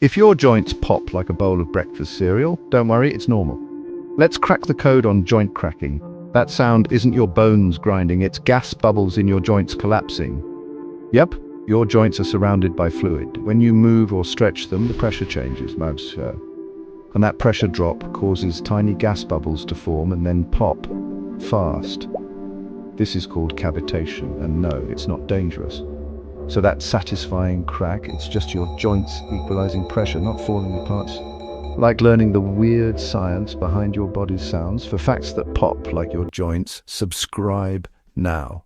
If your joints pop like a bowl of breakfast cereal, don't worry, it's normal. Let's crack the code on joint cracking. That sound isn't your bones grinding, it's gas bubbles in your joints collapsing. Yep, your joints are surrounded by fluid. When you move or stretch them, the pressure changes, and that pressure drop causes tiny gas bubbles to form and then pop fast. This is called cavitation, and no, it's not dangerous. So that satisfying crack, it's just your joints equalizing pressure, not falling apart. Like learning the weird science behind your body's sounds. For facts that pop like your joints, subscribe now.